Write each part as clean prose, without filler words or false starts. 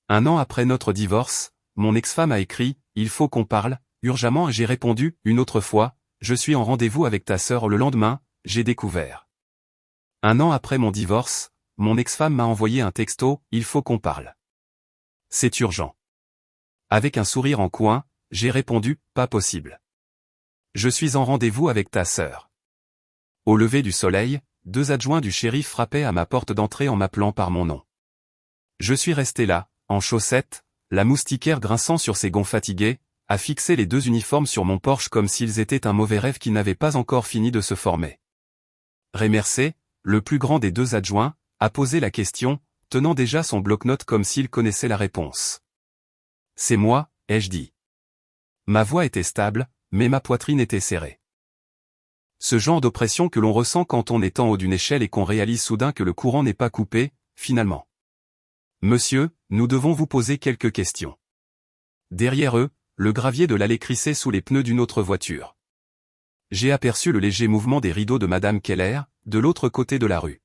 Un an après notre divorce, mon ex-femme a écrit « Il faut qu'on parle », urgemment, et j'ai répondu, une autre fois, « Je suis en rendez-vous avec ta sœur ». Le lendemain, j'ai découvert. Un an après mon divorce, mon ex-femme m'a envoyé un texto « Il faut qu'on parle. C'est urgent ». Avec un sourire en coin, j'ai répondu « Pas possible. Je suis en rendez-vous avec ta sœur ». Au lever du soleil, 2 adjoints du shérif frappaient à ma porte d'entrée en m'appelant par mon nom. Je suis resté là, en chaussettes, la moustiquaire grinçant sur ses gonds fatigués, à fixer les 2 uniformes sur mon porche comme s'ils étaient un mauvais rêve qui n'avait pas encore fini de se former. Rémercé, le plus grand des 2 adjoints, a posé la question, tenant déjà son bloc-notes comme s'il connaissait la réponse. « C'est moi », ai-je dit. Ma voix était stable, mais ma poitrine était serrée. Ce genre d'oppression que l'on ressent quand on est en haut d'une échelle et qu'on réalise soudain que le courant n'est pas coupé, finalement. « Monsieur, nous devons vous poser quelques questions. » Derrière eux, le gravier de l'allée crissait sous les pneus d'une autre voiture. J'ai aperçu le léger mouvement des rideaux de Madame Keller, de l'autre côté de la rue.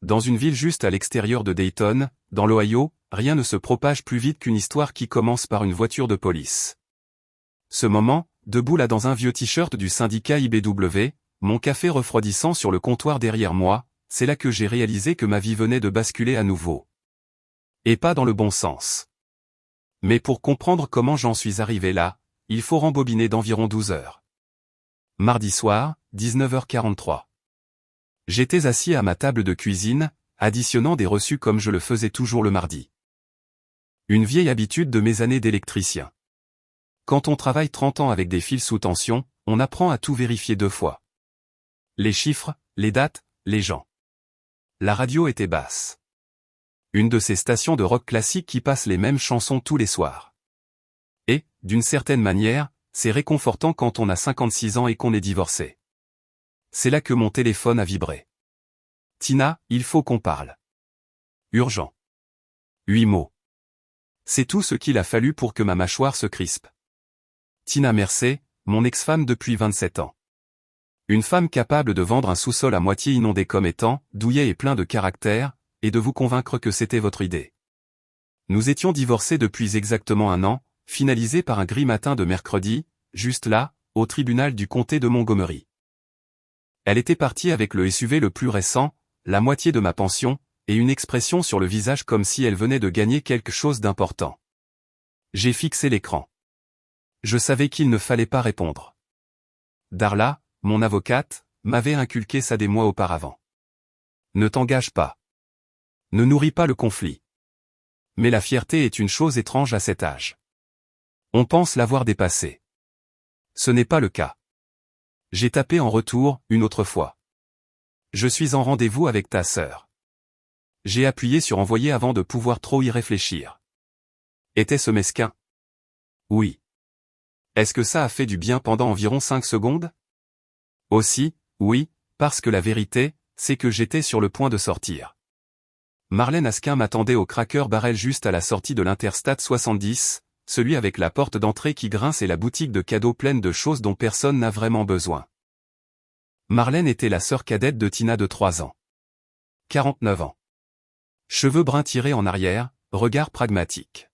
Dans une ville juste à l'extérieur de Dayton, dans l'Ohio, rien ne se propage plus vite qu'une histoire qui commence par une voiture de police. Ce moment, debout là dans un vieux t-shirt du syndicat IBW, mon café refroidissant sur le comptoir derrière moi, c'est là que j'ai réalisé que ma vie venait de basculer à nouveau. Et pas dans le bon sens. Mais pour comprendre comment j'en suis arrivé là, il faut rembobiner d'environ 12 heures. Mardi soir, 19h43. J'étais assis à ma table de cuisine, additionnant des reçus comme je le faisais toujours le mardi. Une vieille habitude de mes années d'électricien. Quand on travaille 30 ans avec des fils sous tension, on apprend à tout vérifier 2 fois. Les chiffres, les dates, les gens. La radio était basse. Une de ces stations de rock classique qui passent les mêmes chansons tous les soirs. Et, d'une certaine manière, c'est réconfortant quand on a 56 ans et qu'on est divorcé. C'est là que mon téléphone a vibré. « Tina, il faut qu'on parle. » Urgent. 8 mots. C'est tout ce qu'il a fallu pour que ma mâchoire se crispe. Tina Mercer, mon ex-femme depuis 27 ans. Une femme capable de vendre un sous-sol à moitié inondé comme étant, douillet et plein de caractère, et de vous convaincre que c'était votre idée. Nous étions divorcés depuis exactement 1 an, finalisé par un gris matin de mercredi, juste là, au tribunal du comté de Montgomery. Elle était partie avec le SUV le plus récent, la moitié de ma pension, et une expression sur le visage comme si elle venait de gagner quelque chose d'important. J'ai fixé l'écran. Je savais qu'il ne fallait pas répondre. Darla, mon avocate, m'avait inculqué ça des mois auparavant. Ne t'engage pas. Ne nourris pas le conflit. Mais la fierté est une chose étrange à cet âge. On pense l'avoir dépassée. Ce n'est pas le cas. J'ai tapé en retour, une autre fois. Je suis en rendez-vous avec ta sœur. J'ai appuyé sur envoyer avant de pouvoir trop y réfléchir. Était-ce mesquin? Oui. Est-ce que ça a fait du bien pendant environ 5 secondes? Aussi, oui, parce que la vérité, c'est que j'étais sur le point de sortir. Marlène Asquin m'attendait au Cracker Barrel juste à la sortie de l'Interstate 70, celui avec la porte d'entrée qui grince et la boutique de cadeaux pleine de choses dont personne n'a vraiment besoin. Marlène était la sœur cadette de Tina de 3 ans. 49 ans. Cheveux bruns tirés en arrière, regard pragmatique.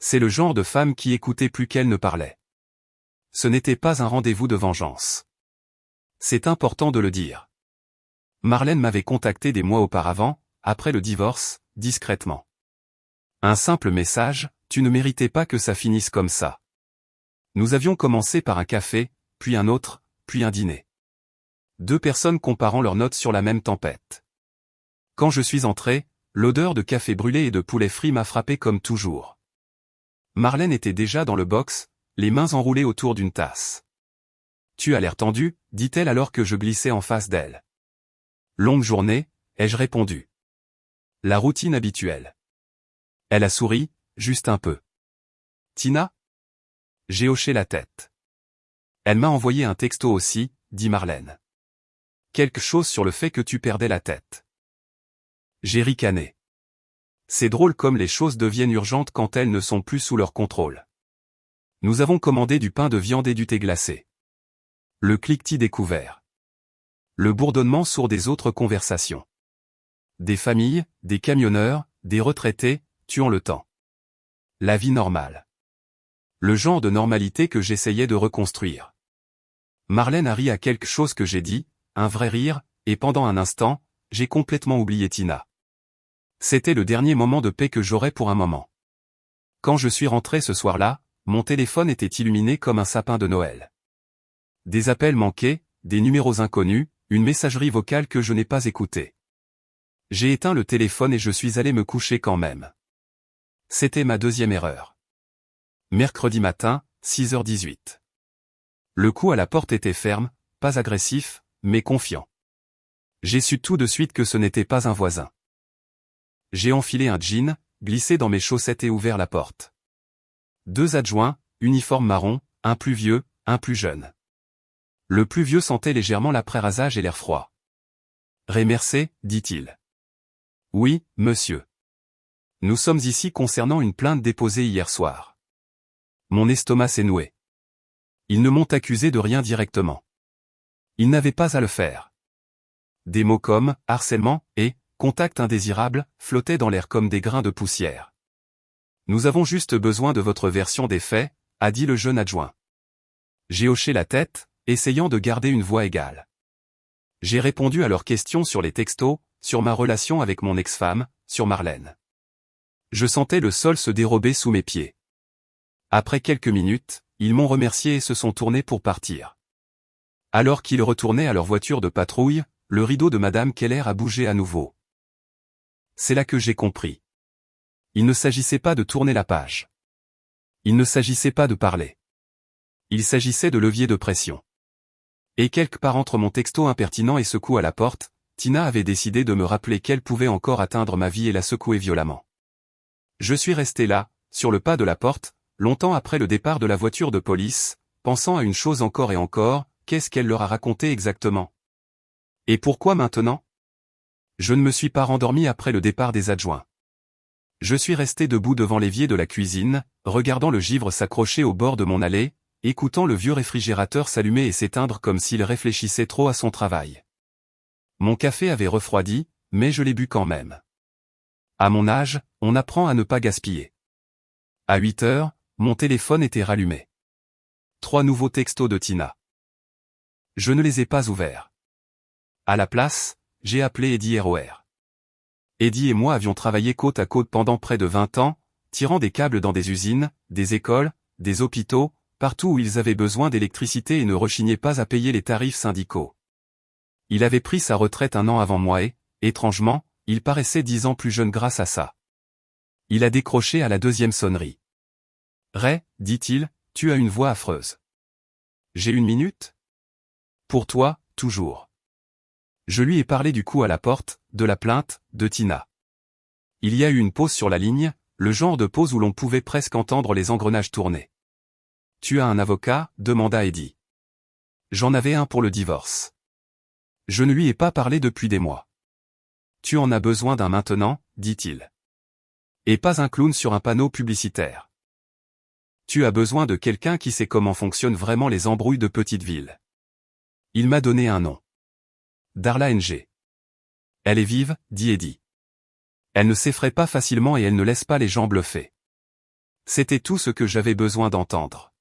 C'est le genre de femme qui écoutait plus qu'elle ne parlait. Ce n'était pas un rendez-vous de vengeance. C'est important de le dire. Marlène m'avait contacté des mois auparavant, après le divorce, discrètement. Un simple message, tu ne méritais pas que ça finisse comme ça. Nous avions commencé par un café, puis un autre, puis un dîner. 2 personnes comparant leurs notes sur la même tempête. Quand je suis entré, l'odeur de café brûlé et de poulet frit m'a frappé comme toujours. Marlène était déjà dans le box, les mains enroulées autour d'une tasse. Tu as l'air tendu, dit-elle alors que je glissais en face d'elle. Longue journée, ai-je répondu. La routine habituelle. Elle a souri, juste un peu. Tina? J'ai hoché la tête. Elle m'a envoyé un texto aussi, dit Marlène. Quelque chose sur le fait que tu perdais la tête. J'ai ricané. C'est drôle comme les choses deviennent urgentes quand elles ne sont plus sous leur contrôle. Nous avons commandé du pain de viande et du thé glacé. Le cliquetis découvert. Le bourdonnement sourd des autres conversations. Des familles, des camionneurs, des retraités, tuant le temps. La vie normale. Le genre de normalité que j'essayais de reconstruire. Marlène a ri à quelque chose que j'ai dit, un vrai rire, et pendant un instant, j'ai complètement oublié Tina. C'était le dernier moment de paix que j'aurais pour un moment. Quand je suis rentré ce soir-là, mon téléphone était illuminé comme un sapin de Noël. Des appels manqués, des numéros inconnus, une messagerie vocale que je n'ai pas écoutée. J'ai éteint le téléphone et je suis allé me coucher quand même. C'était ma deuxième erreur. Mercredi matin, 6h18. Le coup à la porte était ferme, pas agressif, mais confiant. J'ai su tout de suite que ce n'était pas un voisin. J'ai enfilé un jean, glissé dans mes chaussettes et ouvert la porte. 2 adjoints, uniforme marron, un plus vieux, un plus jeune. Le plus vieux sentait légèrement l'après-rasage et l'air froid. « Rémercé, dit-il. »« Oui, monsieur. Nous sommes ici concernant une plainte déposée hier soir. » Mon estomac s'est noué. Ils ne m'ont accusé de rien directement. Ils n'avaient pas à le faire. Des mots comme « harcèlement » et « contact indésirable » flottaient dans l'air comme des grains de poussière. « Nous avons juste besoin de votre version des faits », a dit le jeune adjoint. J'ai hoché la tête, essayant de garder une voix égale. J'ai répondu à leurs questions sur les textos, sur ma relation avec mon ex-femme, sur Marlène. Je sentais le sol se dérober sous mes pieds. Après quelques minutes, ils m'ont remercié et se sont tournés pour partir. Alors qu'ils retournaient à leur voiture de patrouille, le rideau de Madame Keller a bougé à nouveau. C'est là que j'ai compris. Il ne s'agissait pas de tourner la page. Il ne s'agissait pas de parler. Il s'agissait de levier de pression. Et quelque part entre mon texto impertinent et ce coup à la porte, Tina avait décidé de me rappeler qu'elle pouvait encore atteindre ma vie et la secouer violemment. Je suis resté là, sur le pas de la porte, longtemps après le départ de la voiture de police, pensant à une chose encore et encore, qu'est-ce qu'elle leur a raconté exactement? Et pourquoi maintenant? Je ne me suis pas rendormi après le départ des adjoints. Je suis resté debout devant l'évier de la cuisine, regardant le givre s'accrocher au bord de mon allée, écoutant le vieux réfrigérateur s'allumer et s'éteindre comme s'il réfléchissait trop à son travail. Mon café avait refroidi, mais je l'ai bu quand même. À mon âge, on apprend à ne pas gaspiller. À 8 heures, mon téléphone était rallumé. 3 nouveaux textos de Tina. Je ne les ai pas ouverts. À la place, j'ai appelé Eddie ROR. Eddie et moi avions travaillé côte à côte pendant près de 20 ans, tirant des câbles dans des usines, des écoles, des hôpitaux, partout où ils avaient besoin d'électricité et ne rechignaient pas à payer les tarifs syndicaux. Il avait pris sa retraite 1 an avant moi et, étrangement, il paraissait 10 ans plus jeune grâce à ça. Il a décroché à la 2e sonnerie. « Ray, dit-il, tu as une voix affreuse. J'ai 1 minute ? Pour toi, toujours. » Je lui ai parlé du coup à la porte, de la plainte, de Tina. Il y a eu une pause sur la ligne, le genre de pause où l'on pouvait presque entendre les engrenages tourner. « Tu as un avocat ? demanda Eddie. J'en avais un pour le divorce. Je ne lui ai pas parlé depuis des mois. Tu en as besoin d'un maintenant, dit-il. Et pas un clown sur un panneau publicitaire. Tu as besoin de quelqu'un qui sait comment fonctionnent vraiment les embrouilles de petite ville. Il m'a donné un nom. Darla NG. Elle est vive, dit Eddie. Elle ne s'effraie pas facilement et elle ne laisse pas les gens bluffer. C'était tout ce que j'avais besoin d'entendre.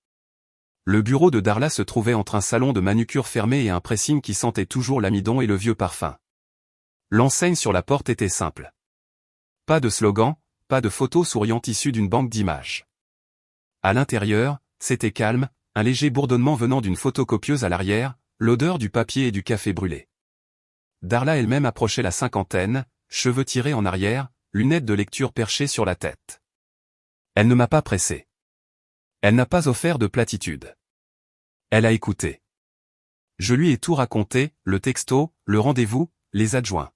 Le bureau de Darla se trouvait entre un salon de manucure fermé et un pressing qui sentait toujours l'amidon et le vieux parfum. L'enseigne sur la porte était simple. Pas de slogan, pas de photos souriantes issues d'une banque d'images. À l'intérieur, c'était calme, un léger bourdonnement venant d'une photocopieuse à l'arrière, l'odeur du papier et du café brûlé. Darla elle-même approchait la 50aine, cheveux tirés en arrière, lunettes de lecture perchées sur la tête. Elle ne m'a pas pressé. Elle n'a pas offert de platitude. Elle a écouté. Je lui ai tout raconté, le texto, le rendez-vous, les adjoints.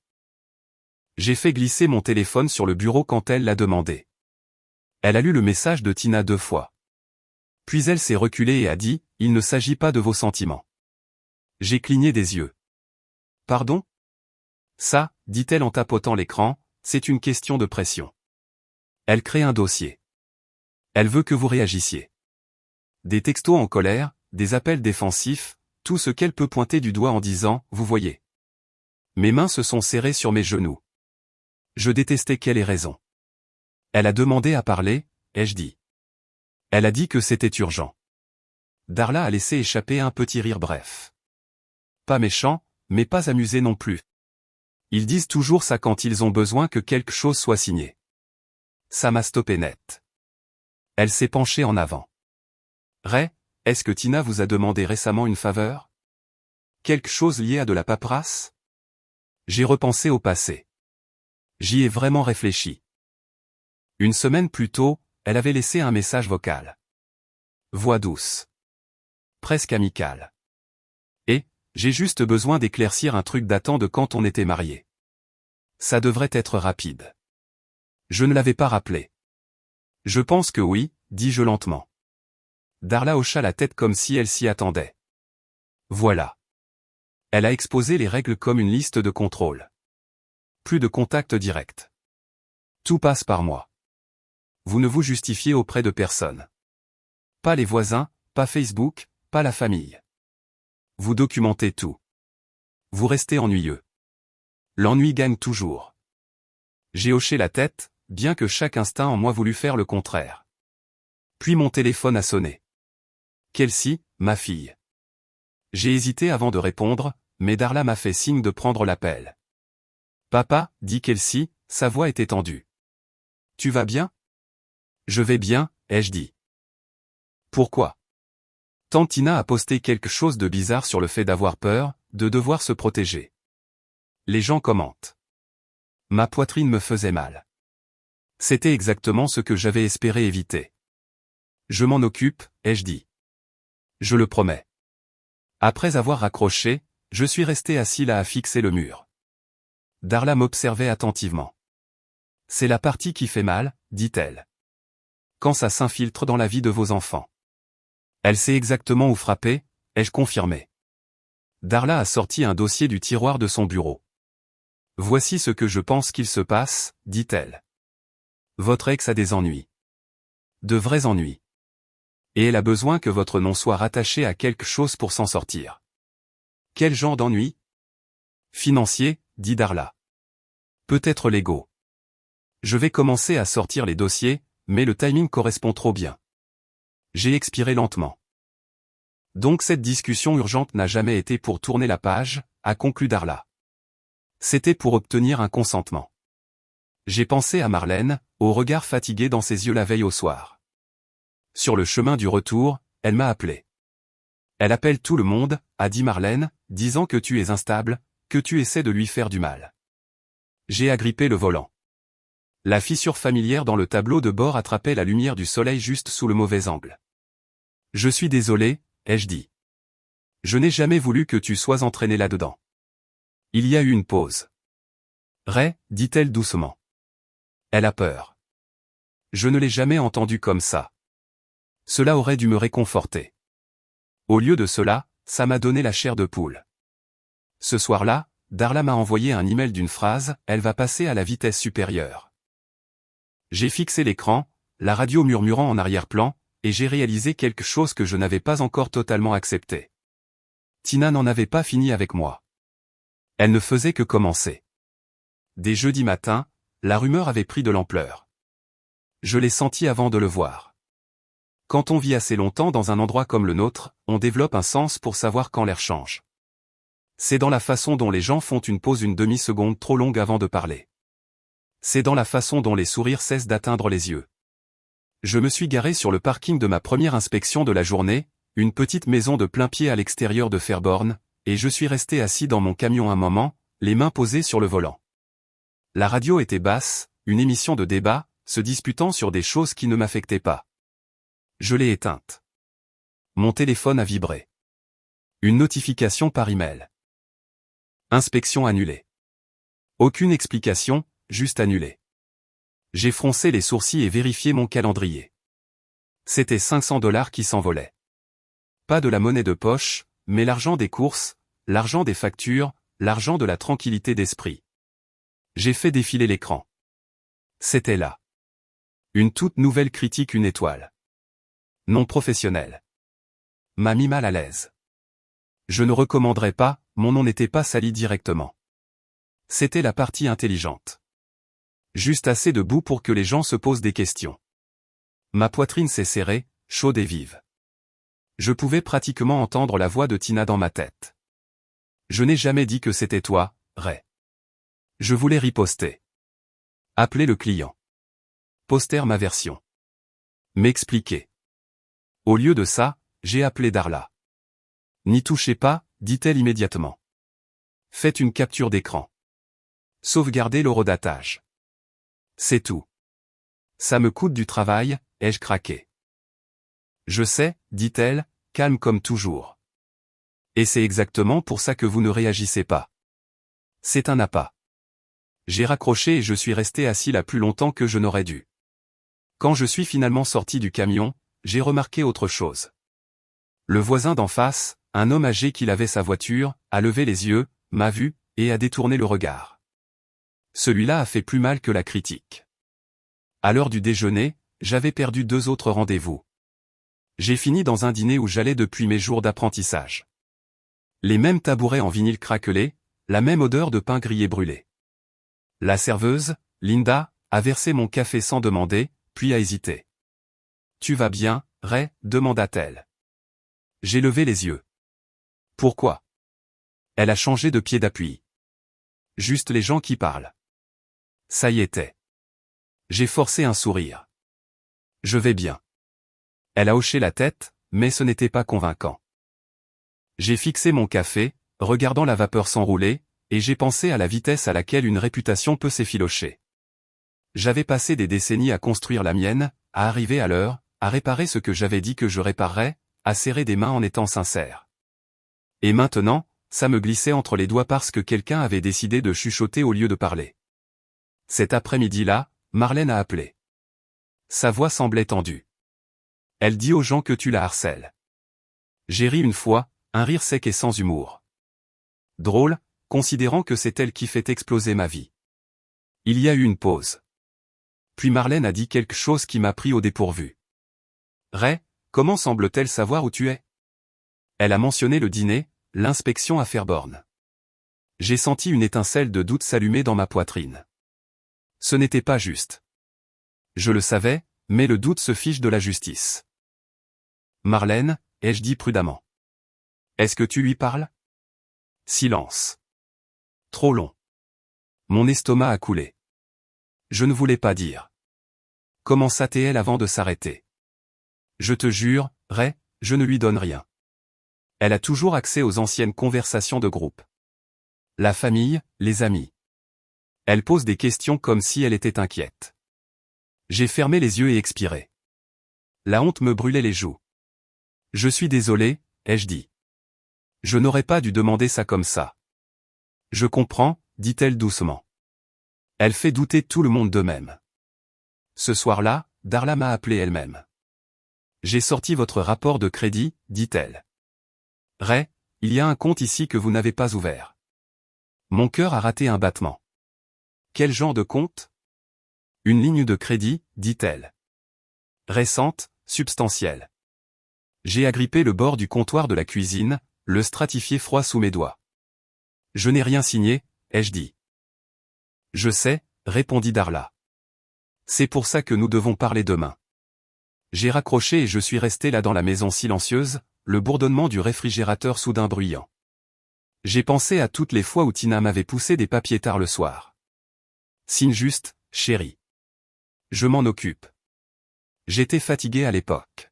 J'ai fait glisser mon téléphone sur le bureau quand elle l'a demandé. Elle a lu le message de Tina 2 fois. Puis elle s'est reculée et a dit, « Il ne s'agit pas de vos sentiments. » J'ai cligné des yeux. « Pardon ? » Ça, dit-elle en tapotant l'écran, c'est une question de pression. Elle crée un dossier. Elle veut que vous réagissiez. Des textos en colère, des appels défensifs, tout ce qu'elle peut pointer du doigt en disant « Vous voyez ». Mes mains se sont serrées sur mes genoux. Je détestais qu'elle ait raison. Elle a demandé à parler, ai-je dit. Elle a dit que c'était urgent. Darla a laissé échapper un petit rire bref. Pas méchant, mais pas amusé non plus. Ils disent toujours ça quand ils ont besoin que quelque chose soit signé. Ça m'a stoppé net. Elle s'est penchée en avant. Ray, est-ce que Tina vous a demandé récemment une faveur? Quelque chose lié à de la paperasse? J'ai repensé au passé. J'y ai vraiment réfléchi. Une semaine plus tôt, elle avait laissé un message vocal. Voix douce. Presque amicale. Et, j'ai juste besoin d'éclaircir un truc datant de quand on était mariés. Ça devrait être rapide. Je ne l'avais pas rappelé. Je pense que oui, dis-je lentement. Darla hocha la tête comme si elle s'y attendait. Voilà. Elle a exposé les règles comme une liste de contrôle. Plus de contact direct. Tout passe par moi. Vous ne vous justifiez auprès de personne. Pas les voisins, pas Facebook, pas la famille. Vous documentez tout. Vous restez ennuyeux. L'ennui gagne toujours. J'ai hoché la tête, bien que chaque instinct en moi voulut faire le contraire. Puis mon téléphone a sonné. Kelsey, ma fille. J'ai hésité avant de répondre, mais Darla m'a fait signe de prendre l'appel. Papa, dit Kelsey, sa voix était tendue. Tu vas bien? Je vais bien, ai-je dit. Pourquoi? Tante Tina a posté quelque chose de bizarre sur le fait d'avoir peur, de devoir se protéger. Les gens commentent. Ma poitrine me faisait mal. C'était exactement ce que j'avais espéré éviter. Je m'en occupe, ai-je dit. Je le promets. Après avoir raccroché, je suis resté assis là à fixer le mur. Darla m'observait attentivement. C'est la partie qui fait mal, dit-elle. Quand ça s'infiltre dans la vie de vos enfants. Elle sait exactement où frapper, ai-je confirmé. Darla a sorti un dossier du tiroir de son bureau. Voici ce que je pense qu'il se passe, dit-elle. Votre ex a des ennuis. De vrais ennuis. Et elle a besoin que votre nom soit rattaché à quelque chose pour s'en sortir. Quel genre d'ennuis? Financier, dit Darla. Peut-être légaux. Je vais commencer à sortir les dossiers, mais le timing correspond trop bien. J'ai expiré lentement. Donc cette discussion urgente n'a jamais été pour tourner la page, a conclu Darla. C'était pour obtenir un consentement. J'ai pensé à Marlène, au regard fatigué dans ses yeux la veille au soir. Sur le chemin du retour, elle m'a appelé. Elle appelle tout le monde, a dit Marlène, disant que tu es instable, que tu essaies de lui faire du mal. J'ai agrippé le volant. La fissure familière dans le tableau de bord attrapait la lumière du soleil juste sous le mauvais angle. Je suis désolé, ai-je dit. Je n'ai jamais voulu que tu sois entraîné là-dedans. Il y a eu une pause. Ray, dit-elle doucement. Elle a peur. Je ne l'ai jamais entendu comme ça. Cela aurait dû me réconforter. Au lieu de cela, ça m'a donné la chair de poule. Ce soir-là, Darla m'a envoyé un email d'une phrase, elle va passer à la vitesse supérieure. J'ai fixé l'écran, la radio murmurant en arrière-plan, et j'ai réalisé quelque chose que je n'avais pas encore totalement accepté. Tina n'en avait pas fini avec moi. Elle ne faisait que commencer. Dès jeudi matin, la rumeur avait pris de l'ampleur. Je l'ai senti avant de le voir. Quand on vit assez longtemps dans un endroit comme le nôtre, on développe un sens pour savoir quand l'air change. C'est dans la façon dont les gens font une pause une demi-seconde trop longue avant de parler. C'est dans la façon dont les sourires cessent d'atteindre les yeux. Je me suis garé sur le parking de ma première inspection de la journée, une petite maison de plain-pied à l'extérieur de Fairborn, et je suis resté assis dans mon camion un moment, les mains posées sur le volant. La radio était basse, une émission de débat, se disputant sur des choses qui ne m'affectaient pas. Je l'ai éteinte. Mon téléphone a vibré. Une notification par email. Inspection annulée. Aucune explication, juste annulée. J'ai froncé les sourcils et vérifié mon calendrier. C'était $500 qui s'envolaient. Pas de la monnaie de poche, mais l'argent des courses, l'argent des factures, l'argent de la tranquillité d'esprit. J'ai fait défiler l'écran. C'était là. Une toute nouvelle critique, une étoile. Non professionnelle. M'a mis mal à l'aise. Je ne recommanderais pas, mon nom n'était pas sali directement. C'était la partie intelligente. Juste assez de boue pour que les gens se posent des questions. Ma poitrine s'est serrée, chaude et vive. Je pouvais pratiquement entendre la voix de Tina dans ma tête. Je n'ai jamais dit que c'était toi, Ray. Je voulais riposter. Appeler le client. Poster ma version. M'expliquer. Au lieu de ça, j'ai appelé Darla. N'y touchez pas, dit-elle immédiatement. Faites une capture d'écran. Sauvegardez l'horodatage. C'est tout. Ça me coûte du travail, ai-je craqué. Je sais, dit-elle, calme comme toujours. Et c'est exactement pour ça que vous ne réagissez pas. C'est un appât. J'ai raccroché et je suis resté assis là plus longtemps que je n'aurais dû. Quand je suis finalement sorti du camion, j'ai remarqué autre chose. Le voisin d'en face, un homme âgé qui lavait sa voiture, a levé les yeux, m'a vu, et a détourné le regard. Celui-là a fait plus mal que la critique. À l'heure du déjeuner, j'avais perdu 2 autres rendez-vous. J'ai fini dans un dîner où j'allais depuis mes jours d'apprentissage. Les mêmes tabourets en vinyle craquelé, la même odeur de pain grillé brûlé. La serveuse, Linda, a versé mon café sans demander, puis a hésité. « Tu vas bien, Ray ?» demanda-t-elle. J'ai levé les yeux. Pourquoi? Elle a changé de pied d'appui. Juste les gens qui parlent. Ça y était. J'ai forcé un sourire. Je vais bien. Elle a hoché la tête, mais ce n'était pas convaincant. J'ai fixé mon café, regardant la vapeur s'enrouler, et j'ai pensé à la vitesse à laquelle une réputation peut s'effilocher. J'avais passé des décennies à construire la mienne, à arriver à l'heure, à réparer ce que j'avais dit que je réparerais, à serrer des mains en étant sincère. Et maintenant, ça me glissait entre les doigts parce que quelqu'un avait décidé de chuchoter au lieu de parler. Cet après-midi-là, Marlène a appelé. Sa voix semblait tendue. Elle dit aux gens que tu la harcèles. J'ai ri une fois, un rire sec et sans humour. Drôle, considérant que c'est elle qui fait exploser ma vie. Il y a eu une pause. Puis Marlène a dit quelque chose qui m'a pris au dépourvu. Ray, comment semble-t-elle savoir où tu es? Elle a mentionné le dîner, l'inspection à Fairborn. J'ai senti une étincelle de doute s'allumer dans ma poitrine. Ce n'était pas juste. Je le savais, mais le doute se fiche de la justice. Marlène, ai-je dit prudemment. Est-ce que tu lui parles? Silence. Trop long. Mon estomac a coulé. Je ne voulais pas dire. Commença-t-elle avant de s'arrêter. Je te jure, Ray, je ne lui donne rien. Elle a toujours accès aux anciennes conversations de groupe. La famille, les amis. Elle pose des questions comme si elle était inquiète. J'ai fermé les yeux et expiré. La honte me brûlait les joues. Je suis désolé, ai-je dit. Je n'aurais pas dû demander ça comme ça. Je comprends, dit-elle doucement. Elle fait douter tout le monde d'eux-mêmes. Ce soir-là, Darla m'a appelé elle-même. J'ai sorti votre rapport de crédit, dit-elle. Ray, il y a un compte ici que vous n'avez pas ouvert. Mon cœur a raté un battement. Quel genre de compte? Une ligne de crédit, dit-elle. Récente, substantielle. J'ai agrippé le bord du comptoir de la cuisine, le stratifié froid sous mes doigts. Je n'ai rien signé, ai-je dit. Je sais, répondit Darla. C'est pour ça que nous devons parler demain. J'ai raccroché et je suis resté là dans la maison silencieuse, le bourdonnement du réfrigérateur soudain bruyant. J'ai pensé à toutes les fois où Tina m'avait poussé des papiers tard le soir. Signe juste, chérie. Je m'en occupe. J'étais fatigué à l'époque.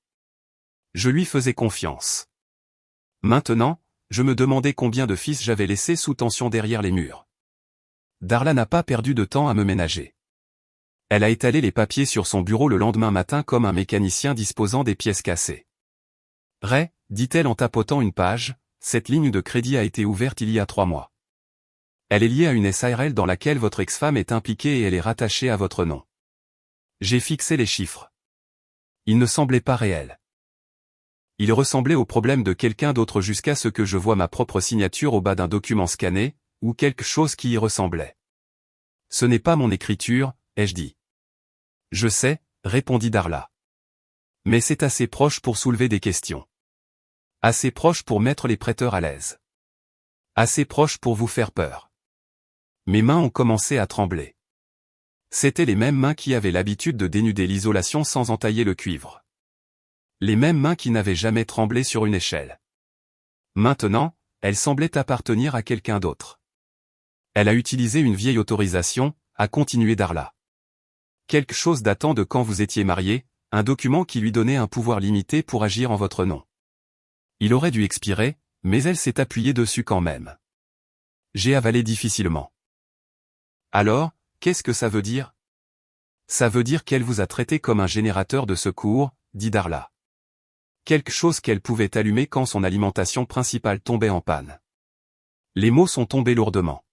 Je lui faisais confiance. Maintenant, je me demandais combien de fils j'avais laissés sous tension derrière les murs. Darla n'a pas perdu de temps à me ménager. Elle a étalé les papiers sur son bureau le lendemain matin comme un mécanicien disposant des pièces cassées. Ray, dit-elle en tapotant une page, cette ligne de crédit a été ouverte il y a 3 mois. Elle est liée à une SARL dans laquelle votre ex-femme est impliquée et elle est rattachée à votre nom. J'ai fixé les chiffres. Ils ne semblaient pas réels. Ils ressemblaient au problème de quelqu'un d'autre jusqu'à ce que je voie ma propre signature au bas d'un document scanné, ou quelque chose qui y ressemblait. Ce n'est pas mon écriture, ai-je dit. Je sais, répondit Darla. Mais c'est assez proche pour soulever des questions. Assez proche pour mettre les prêteurs à l'aise. Assez proche pour vous faire peur. Mes mains ont commencé à trembler. C'étaient les mêmes mains qui avaient l'habitude de dénuder l'isolation sans entailler le cuivre. Les mêmes mains qui n'avaient jamais tremblé sur une échelle. Maintenant, elles semblaient appartenir à quelqu'un d'autre. Elle a utilisé une vieille autorisation, a continué Darla. Quelque chose datant de quand vous étiez mariés, un document qui lui donnait un pouvoir limité pour agir en votre nom. Il aurait dû expirer, mais elle s'est appuyée dessus quand même. J'ai avalé difficilement. Alors, qu'est-ce que ça veut dire? Ça veut dire qu'elle vous a traité comme un générateur de secours, dit Darla. Quelque chose qu'elle pouvait allumer quand son alimentation principale tombait en panne. Les mots sont tombés lourdement.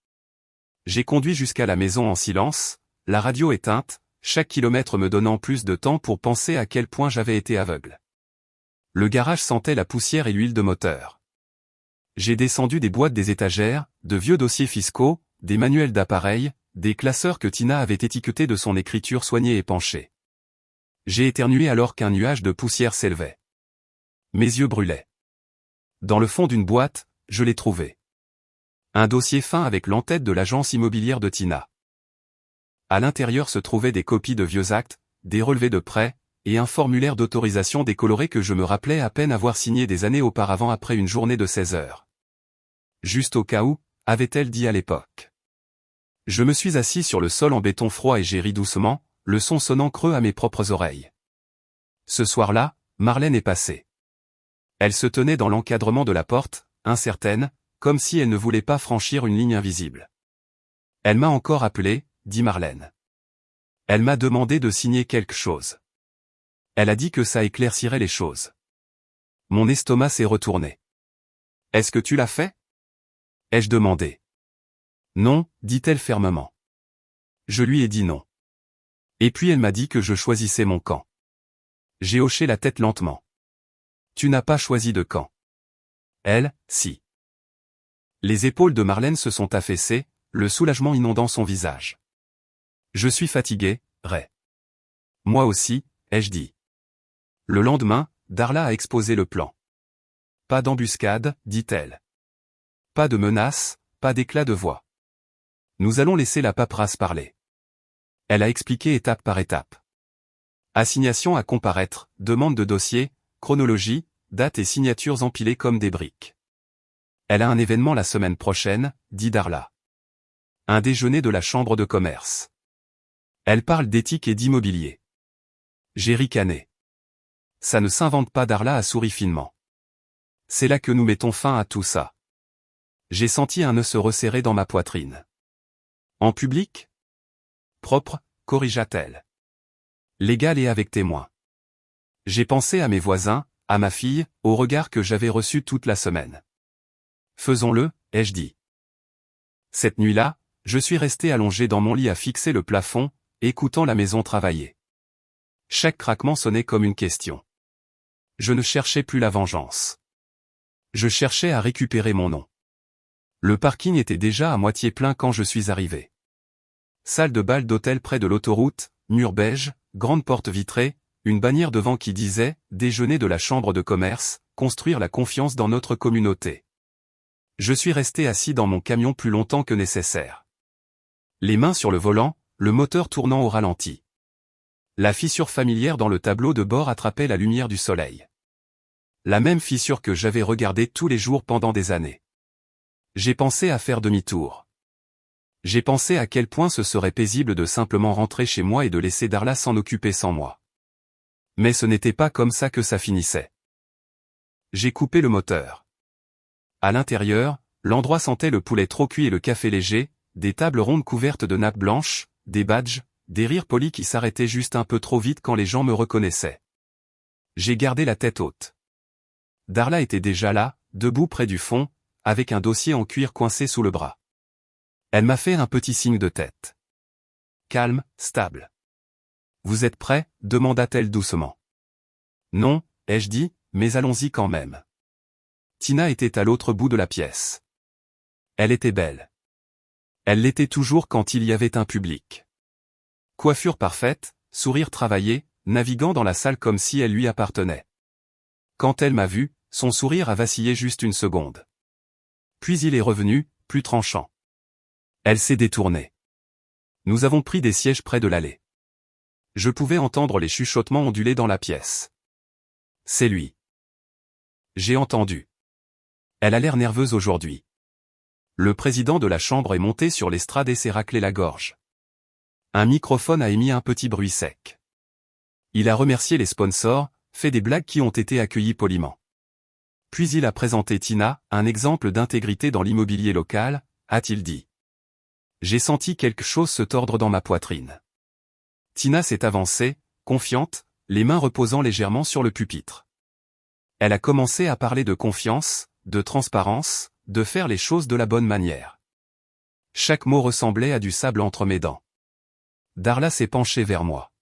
J'ai conduit jusqu'à la maison en silence, la radio éteinte, chaque kilomètre me donnant plus de temps pour penser à quel point j'avais été aveugle. Le garage sentait la poussière et l'huile de moteur. J'ai descendu des boîtes des étagères, de vieux dossiers fiscaux, des manuels d'appareils, des classeurs que Tina avait étiquetés de son écriture soignée et penchée. J'ai éternué alors qu'un nuage de poussière s'élevait. Mes yeux brûlaient. Dans le fond d'une boîte, je l'ai trouvé. Un dossier fin avec l'entête de l'agence immobilière de Tina. À l'intérieur se trouvaient des copies de vieux actes, des relevés de prêts, et un formulaire d'autorisation décoloré que je me rappelais à peine avoir signé des années auparavant après une journée de 16 heures. Juste au cas où, avait-elle dit à l'époque. Je me suis assis sur le sol en béton froid et j'ai ri doucement, le son sonnant creux à mes propres oreilles. Ce soir-là, Marlène est passée. Elle se tenait dans l'encadrement de la porte, incertaine, comme si elle ne voulait pas franchir une ligne invisible. Elle m'a encore appelé, dit Marlène. Elle m'a demandé de signer quelque chose. Elle a dit que ça éclaircirait les choses. Mon estomac s'est retourné. Est-ce que tu l'as fait? Ai-je demandé. Non, dit-elle fermement. Je lui ai dit non. Et puis elle m'a dit que je choisissais mon camp. J'ai hoché la tête lentement. Tu n'as pas choisi de camp. Elle, si. Les épaules de Marlène se sont affaissées, le soulagement inondant son visage. Je suis fatigué, Ray. Moi aussi, ai-je dit. Le lendemain, Darla a exposé le plan. Pas d'embuscade, dit-elle. Pas de menace, pas d'éclat de voix. Nous allons laisser la paperasse parler. Elle a expliqué étape par étape. Assignation à comparaître, demande de dossier, chronologie, date et signatures empilées comme des briques. Elle a un événement la semaine prochaine, dit Darla. Un déjeuner de la chambre de commerce. Elle parle d'éthique et d'immobilier. J'ai ricané. Ça ne s'invente pas, Darla a souri finement. C'est là que nous mettons fin à tout ça. J'ai senti un nœud se resserrer dans ma poitrine. En public? Propre, corrigea-t-elle. Légal et avec témoin. J'ai pensé à mes voisins, à ma fille, au regard que j'avais reçu toute la semaine. Faisons-le, ai-je dit. Cette nuit-là, je suis resté allongé dans mon lit à fixer le plafond, écoutant la maison travailler. Chaque craquement sonnait comme une question. Je ne cherchais plus la vengeance. Je cherchais à récupérer mon nom. Le parking était déjà à moitié plein quand je suis arrivé. Salle de bal d'hôtel près de l'autoroute, mur beige, grande porte vitrée, une bannière devant qui disait « Déjeuner de la chambre de commerce, construire la confiance dans notre communauté ». Je suis resté assis dans mon camion plus longtemps que nécessaire. Les mains sur le volant, le moteur tournant au ralenti. La fissure familière dans le tableau de bord attrapait la lumière du soleil. La même fissure que j'avais regardée tous les jours pendant des années. J'ai pensé à faire demi-tour. J'ai pensé à quel point ce serait paisible de simplement rentrer chez moi et de laisser Darla s'en occuper sans moi. Mais ce n'était pas comme ça que ça finissait. J'ai coupé le moteur. À l'intérieur, l'endroit sentait le poulet trop cuit et le café léger, des tables rondes couvertes de nappes blanches, des badges, des rires polis qui s'arrêtaient juste un peu trop vite quand les gens me reconnaissaient. J'ai gardé la tête haute. Darla était déjà là, debout près du fond, avec un dossier en cuir coincé sous le bras. Elle m'a fait un petit signe de tête. Calme, stable. Vous êtes prêt? Demanda-t-elle doucement. Non, ai-je dit, mais allons-y quand même. Tina était à l'autre bout de la pièce. Elle était belle. Elle l'était toujours quand il y avait un public. Coiffure parfaite, sourire travaillé, naviguant dans la salle comme si elle lui appartenait. Quand elle m'a vu, son sourire a vacillé juste une seconde. Puis il est revenu, plus tranchant. Elle s'est détournée. Nous avons pris des sièges près de l'allée. Je pouvais entendre les chuchotements onduler dans la pièce. C'est lui. J'ai entendu. Elle a l'air nerveuse aujourd'hui. Le président de la chambre est monté sur l'estrade et s'est raclé la gorge. Un microphone a émis un petit bruit sec. Il a remercié les sponsors, fait des blagues qui ont été accueillies poliment. Puis il a présenté Tina, un exemple d'intégrité dans l'immobilier local, a-t-il dit. J'ai senti quelque chose se tordre dans ma poitrine. Tina s'est avancée, confiante, les mains reposant légèrement sur le pupitre. Elle a commencé à parler de confiance, de transparence, de faire les choses de la bonne manière. Chaque mot ressemblait à du sable entre mes dents. Darla s'est penchée vers moi.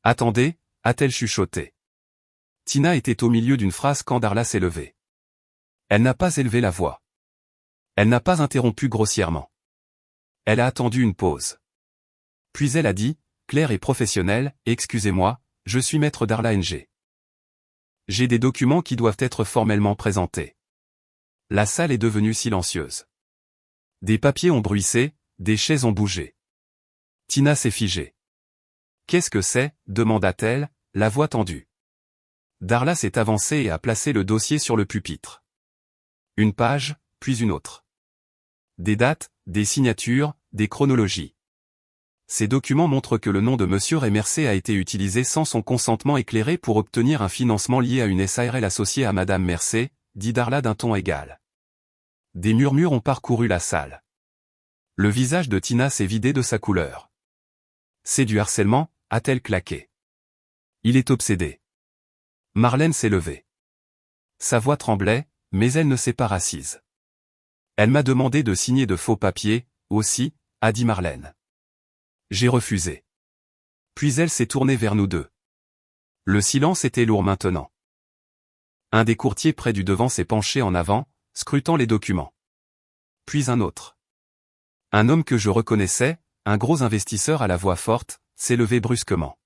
Attendez, a-t-elle chuchoté. Tina était au milieu d'une phrase quand Darla s'est levée. Elle n'a pas élevé la voix. Elle n'a pas interrompu grossièrement. Elle a attendu une pause. Puis elle a dit, claire et professionnelle, excusez-moi, je suis maître Darla NG. J'ai des documents qui doivent être formellement présentés. La salle est devenue silencieuse. Des papiers ont bruissé, des chaises ont bougé. Tina s'est figée. Qu'est-ce que c'est, demanda-t-elle, la voix tendue. Darla s'est avancée et a placé le dossier sur le pupitre. Une page, puis une autre. Des dates, des signatures, des chronologies. Ces documents montrent que le nom de Monsieur Remercé a été utilisé sans son consentement éclairé pour obtenir un financement lié à une SARL associée à Madame Mercé, dit Darla d'un ton égal. Des murmures ont parcouru la salle. Le visage de Tina s'est vidé de sa couleur. C'est du harcèlement, a-t-elle claqué. Il est obsédé. Marlène s'est levée. Sa voix tremblait, mais elle ne s'est pas rassise. Elle m'a demandé de signer de faux papiers, aussi, a dit Marlène. J'ai refusé. Puis elle s'est tournée vers nous deux. Le silence était lourd maintenant. Un des courtiers près du devant s'est penché en avant, scrutant les documents. Puis un autre. Un homme que je reconnaissais, un gros investisseur à la voix forte, s'est levé brusquement.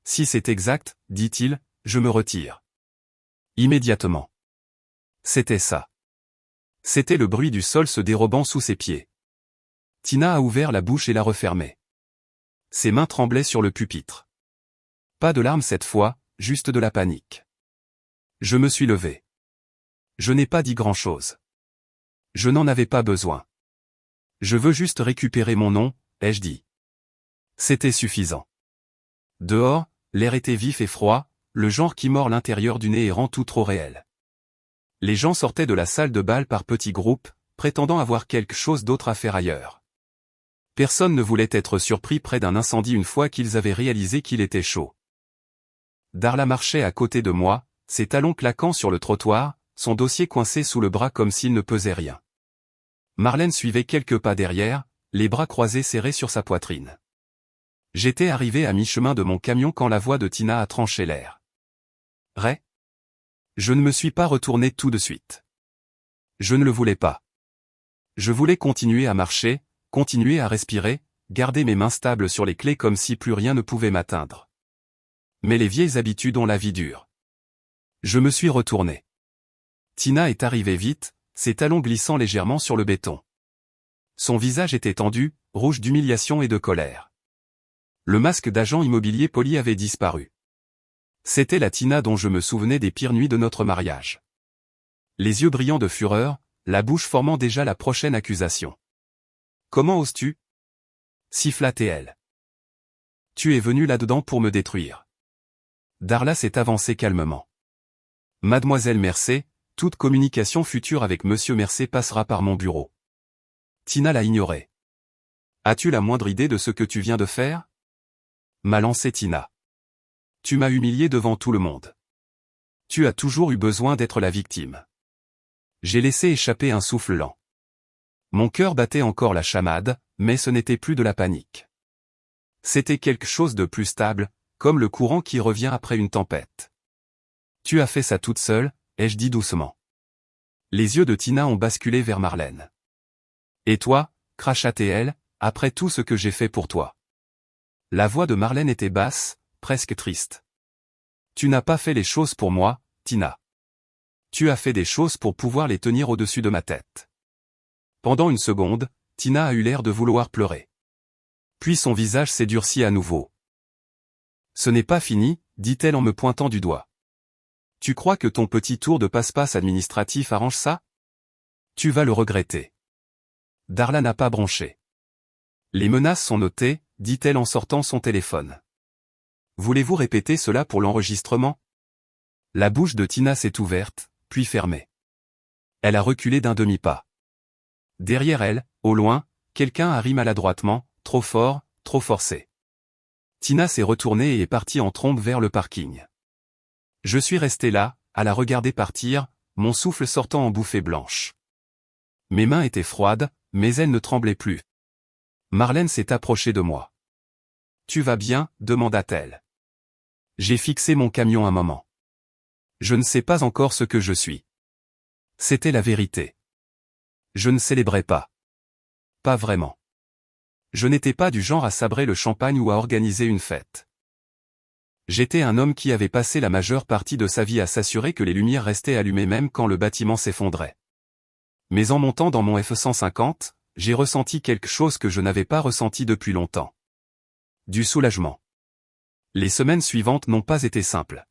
Si c'est exact, dit-il, je me retire. Immédiatement. C'était ça. C'était le bruit du sol se dérobant sous ses pieds. Tina a ouvert la bouche et l'a refermée. Ses mains tremblaient sur le pupitre. Pas de larmes cette fois, juste de la panique. Je me suis levé. Je n'ai pas dit grand-chose. Je n'en avais pas besoin. Je veux juste récupérer mon nom, ai-je dit. C'était suffisant. Dehors, l'air était vif et froid, le genre qui mord l'intérieur du nez et rend tout trop réel. Les gens sortaient de la salle de bal par petits groupes, prétendant avoir quelque chose d'autre à faire ailleurs. Personne ne voulait être surpris près d'un incendie une fois qu'ils avaient réalisé qu'il était chaud. Darla marchait à côté de moi, ses talons claquant sur le trottoir, son dossier coincé sous le bras comme s'il ne pesait rien. Marlène suivait quelques pas derrière, les bras croisés serrés sur sa poitrine. J'étais arrivé à mi-chemin de mon camion quand la voix de Tina a tranché l'air. Ray ? Je ne me suis pas retourné tout de suite. Je ne le voulais pas. Je voulais continuer à marcher, continuer à respirer, garder mes mains stables sur les clés comme si plus rien ne pouvait m'atteindre. Mais les vieilles habitudes ont la vie dure. Je me suis retourné. Tina est arrivée vite, ses talons glissant légèrement sur le béton. Son visage était tendu, rouge d'humiliation et de colère. Le masque d'agent immobilier poli avait disparu. C'était la Tina dont je me souvenais des pires nuits de notre mariage. Les yeux brillants de fureur, la bouche formant déjà la prochaine accusation. Comment oses-tu ? Siffla-t-elle. Tu es venu là-dedans pour me détruire. Darla s'est avancée calmement. Mademoiselle Mercé, toute communication future avec Monsieur Mercé passera par mon bureau. Tina l'a ignoré. As-tu la moindre idée de ce que tu viens de faire ? M'a lancé Tina. Tu m'as humilié devant tout le monde. Tu as toujours eu besoin d'être la victime. J'ai laissé échapper un souffle lent. Mon cœur battait encore la chamade, mais ce n'était plus de la panique. C'était quelque chose de plus stable, comme le courant qui revient après une tempête. Tu as fait ça toute seule, ai-je dit doucement. Les yeux de Tina ont basculé vers Marlène. Et toi, cracha-t-elle, après tout ce que j'ai fait pour toi. La voix de Marlène était basse, presque triste. Tu n'as pas fait les choses pour moi, Tina. Tu as fait des choses pour pouvoir les tenir au-dessus de ma tête. Pendant une seconde, Tina a eu l'air de vouloir pleurer. Puis son visage s'est durci à nouveau. Ce n'est pas fini, dit-elle en me pointant du doigt. Tu crois que ton petit tour de passe-passe administratif arrange ça? Tu vas le regretter. Darla n'a pas bronché. Les menaces sont notées, dit-elle en sortant son téléphone. Voulez-vous répéter cela pour l'enregistrement? La bouche de Tina s'est ouverte, puis fermée. Elle a reculé d'un demi-pas. Derrière elle, au loin, quelqu'un a ri maladroitement, trop fort, trop forcé. Tina s'est retournée et est partie en trombe vers le parking. Je suis resté là, à la regarder partir, mon souffle sortant en bouffées blanches. Mes mains étaient froides, mais elles ne tremblaient plus. Marlène s'est approchée de moi. « Tu vas bien ?» demanda-t-elle. J'ai fixé mon camion un moment. Je ne sais pas encore ce que je suis. C'était la vérité. Je ne célébrais pas. Pas vraiment. Je n'étais pas du genre à sabrer le champagne ou à organiser une fête. J'étais un homme qui avait passé la majeure partie de sa vie à s'assurer que les lumières restaient allumées même quand le bâtiment s'effondrait. Mais en montant dans mon F-150, j'ai ressenti quelque chose que je n'avais pas ressenti depuis longtemps. Du soulagement. Les semaines suivantes n'ont pas été simples.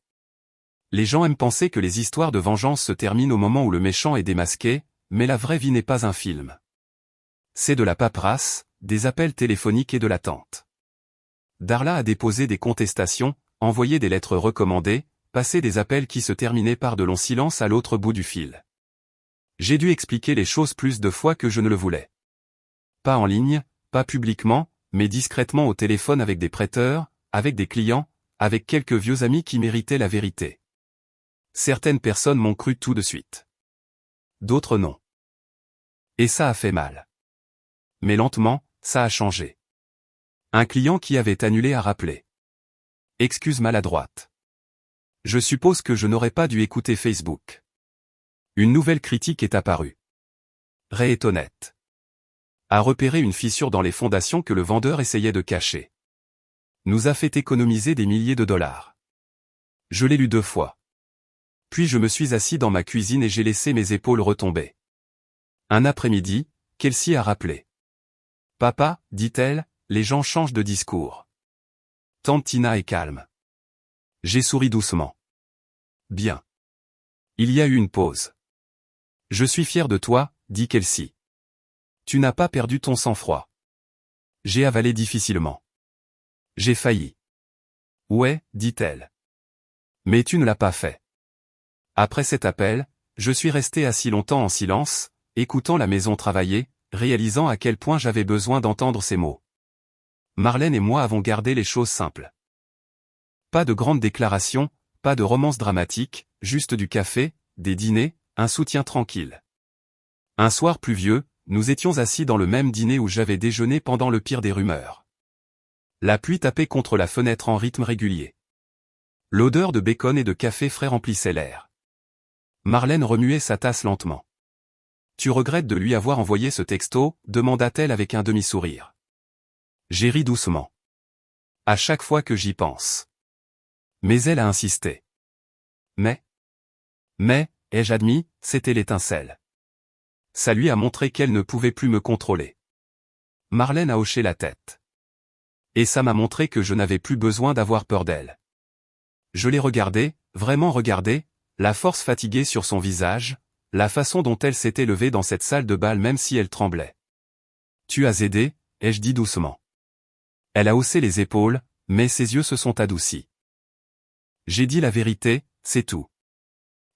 Les gens aiment penser que les histoires de vengeance se terminent au moment où le méchant est démasqué, mais la vraie vie n'est pas un film. C'est de la paperasse, des appels téléphoniques et de l'attente. Darla a déposé des contestations, envoyé des lettres recommandées, passé des appels qui se terminaient par de longs silences à l'autre bout du fil. J'ai dû expliquer les choses plus de fois que je ne le voulais. Pas en ligne, pas publiquement, mais discrètement au téléphone avec des prêteurs, avec des clients, avec quelques vieux amis qui méritaient la vérité. Certaines personnes m'ont cru tout de suite. D'autres non. Et ça a fait mal. Mais lentement, ça a changé. Un client qui avait annulé a rappelé. Excuse maladroite. Je suppose que je n'aurais pas dû écouter Facebook. Une nouvelle critique est apparue. Ray est honnête. A repéré une fissure dans les fondations que le vendeur essayait de cacher. Nous a fait économiser des milliers de dollars. Je l'ai lu 2 fois. Puis je me suis assis dans ma cuisine et j'ai laissé mes épaules retomber. Un après-midi, Kelsey a rappelé. Papa, dit-elle, les gens changent de discours. Tante Tina est calme. J'ai souri doucement. Bien. Il y a eu une pause. Je suis fier de toi, dit Kelsey. Tu n'as pas perdu ton sang-froid. J'ai avalé difficilement. J'ai failli. Ouais, dit-elle. Mais tu ne l'as pas fait. Après cet appel, je suis resté assis longtemps en silence, écoutant la maison travailler, réalisant à quel point j'avais besoin d'entendre ces mots. Marlène et moi avons gardé les choses simples. Pas de grandes déclarations, pas de romances dramatiques, juste du café, des dîners, un soutien tranquille. Un soir pluvieux, nous étions assis dans le même dîner où j'avais déjeuné pendant le pire des rumeurs. La pluie tapait contre la fenêtre en rythme régulier. L'odeur de bacon et de café frais remplissait l'air. Marlène remuait sa tasse lentement. « Tu regrettes de lui avoir envoyé ce texto ?» demanda-t-elle avec un demi-sourire. J'ai ri doucement. À chaque fois que j'y pense. Mais elle a insisté. Mais, ai-je admis, c'était l'étincelle. Ça lui a montré qu'elle ne pouvait plus me contrôler. Marlène a hoché la tête. Et ça m'a montré que je n'avais plus besoin d'avoir peur d'elle. Je l'ai regardée, vraiment regardée, la force fatiguée sur son visage, la façon dont elle s'était levée dans cette salle de bal même si elle tremblait. Tu as aidé, ai-je dit doucement. Elle a haussé les épaules, mais ses yeux se sont adoucis. J'ai dit la vérité, c'est tout.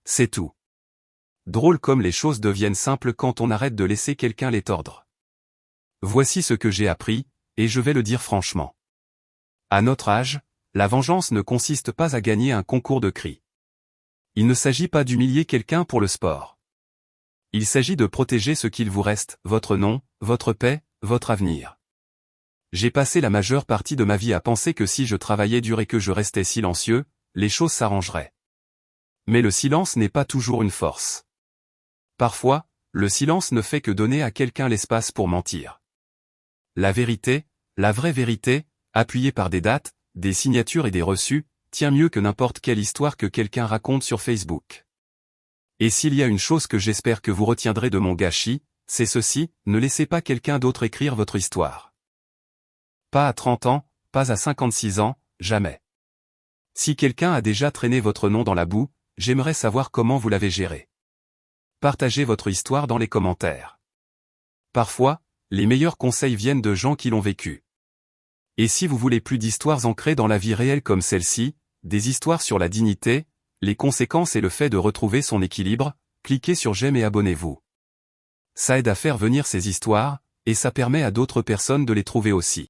C'est tout. Drôle comme les choses deviennent simples quand on arrête de laisser quelqu'un les tordre. Voici ce que j'ai appris, et je vais le dire franchement. À notre âge, la vengeance ne consiste pas à gagner un concours de cris. Il ne s'agit pas d'humilier quelqu'un pour le sport. Il s'agit de protéger ce qu'il vous reste, votre nom, votre paix, votre avenir. J'ai passé la majeure partie de ma vie à penser que si je travaillais dur et que je restais silencieux, les choses s'arrangeraient. Mais le silence n'est pas toujours une force. Parfois, le silence ne fait que donner à quelqu'un l'espace pour mentir. La vérité, la vraie vérité, appuyée par des dates, des signatures et des reçus, tient mieux que n'importe quelle histoire que quelqu'un raconte sur Facebook. Et s'il y a une chose que j'espère que vous retiendrez de mon gâchis, c'est ceci, ne laissez pas quelqu'un d'autre écrire votre histoire. Pas à 30 ans, pas à 56 ans, jamais. Si quelqu'un a déjà traîné votre nom dans la boue, j'aimerais savoir comment vous l'avez géré. Partagez votre histoire dans les commentaires. Parfois, les meilleurs conseils viennent de gens qui l'ont vécu. Et si vous voulez plus d'histoires ancrées dans la vie réelle comme celle-ci, des histoires sur la dignité, les conséquences et le fait de retrouver son équilibre, cliquez sur j'aime et abonnez-vous. Ça aide à faire venir ces histoires, et ça permet à d'autres personnes de les trouver aussi.